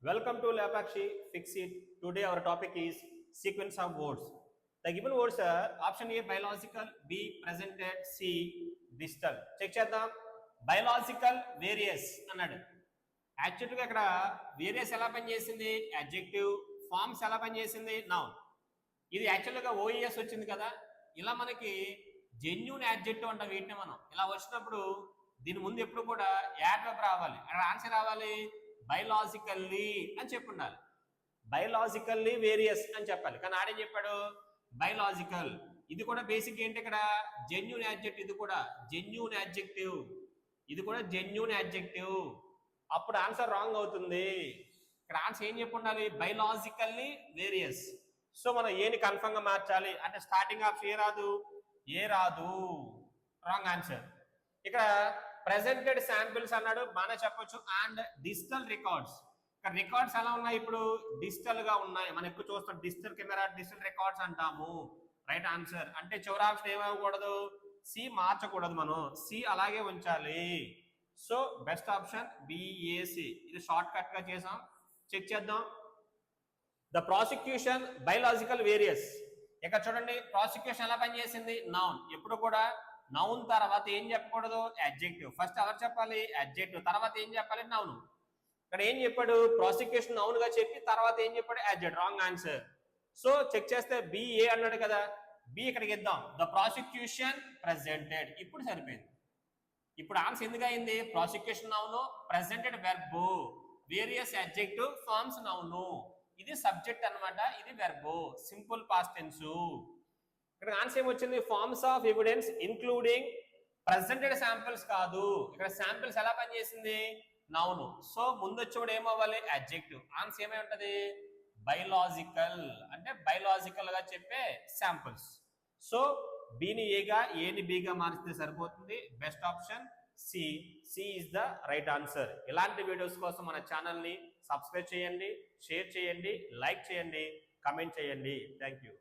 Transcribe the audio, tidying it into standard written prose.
Welcome to Lapakshi Fix It. Today our topic is sequence of words. The given words are option A biological, B presented, C distal. Check చేద్దాం. Biological various అన్నాడు. యాక్చువల్గా ఇక్కడ various ఎలా పనిచేసింది, adjective. Forms ఎలా పనిచేసింది, noun. ఇది యాక్చువల్గా ఓఈఎస్ వచ్చింది కదా, ఇలా మనకి జెన్యూన్ యాడ్జెక్టివ్ అంటాం వీటిని మనం. ఇలా వచ్చినప్పుడు దీని ముందు ఎప్పుడు కూడా యాడ్ వెబ్ రావాలి. అక్కడ ఆన్సర్ రావాలి బయలాజికల్లీ అని చెప్పుండాలి. బయలాజికల్లీ వేరియస్ అని చెప్పాలి. కానీ ఆడేం చెప్పాడు బయలాజికల్. ఇది కూడా బేసిక్ ఏంటి, ఇక్కడ జెన్యూన్ యాడ్జెక్టివ్. ఇది కూడా జెన్యూన్ యాడ్జెక్టివ్, ఇది కూడా జెన్యూన్ యాడ్జెక్టివ్. అప్పుడు ఆన్సర్ రాంగ్ అవుతుంది. ఇక్కడ ఆన్సర్ ఏం చెప్పి ఉండాలి బయలాజికల్లీ వేరియస్. సో మనం ఏని కన్ఫర్మ్ గా మార్చాలి అంటే స్టార్టింగ్ ఆఫ్ ఏ రాదు, ఏ రాదు, రాంగ్ ఆన్సర్. ఇక్కడ ప్రెసెంటెడ్ శాంపిల్స్ అన్నాడు, బాగా చెప్పొచ్చు. And digital records. ఇక్కడ రికార్డ్స్ ఎలా ఉన్నాయి, ఇప్పుడు డిజిటల్ గా ఉన్నాయి. మనం ఎక్కువ చూస్తాం డిజిటల్ కెమెరా, డిజిటల్ రికార్డ్స్ అంటాము. Right answer. అంటే చివరి ఆప్షన్ ఏమవ్వకూడదు, సి మార్చకూడదు, మనం సి అలాగే ఉంచాలి. So best option BAC. ఇది షార్ట్ కట్ గా చేసాం. చెక్ చేద్దాం. The prosecution biological various. ఇక్కడ చూడండి ప్రాసిక్యూషన్ ఎలా పనిచేసింది, నౌన్. ఎప్పుడు కూడా నౌన్ తర్వాత ఏం చెప్పకూడదు అడ్జెక్టివ్. ఫస్ట్ ఎవరు చెప్పాలి అడ్జెక్టివ్, తర్వాత ఏం చెప్పాలి నౌన్. ఇక్కడ ఏం చెప్పాడు ప్రాసిక్యూషన్ నౌన్ గా చెప్పి తర్వాత ఏం చెప్పాడు adjective. Wrong answer. So check చేస్తే బిఏ అన్నాడు కదా, బి ఇక్కడికి ఇద్దాం. The prosecution presented. ఇప్పుడు సరిపోయింది. ఇప్పుడు ఆన్సర్ ఎందుకు అయింది, prosecution noun, presented verb, various adjective, forms noun. ఇది సబ్జెక్ట్ అన్నమాట, ఇది వెర్బ్, సింపుల్ పాస్ట్ టెన్స్. ఇక్కడ ఆన్సర్ ఏమొచ్చింది forms of evidence including presented samples కాదు. ఇక్కడ శాంపిల్స్ ఎలా పనిచేసింది నౌను. సో ముందు వచ్చేవాడు ఏమవ్వాలి అడ్జెక్టివ్. ఆన్సర్ ఏమై ఉంటది బయలాజికల్, అంటే బయలాజికల్ గా చెప్పే శాంపిల్స్. సో బిని ఏగా ఏని బిగా మార్చితే సరిపోతుంది. Best option C. C is the right answer. ఇలాంటి వీడియోస్ కోసం మన ఛానల్ని సబ్స్క్రైబ్ చేయండి, షేర్ చేయండి, లైక్ చేయండి, కమెంట్ చేయండి. Thank you.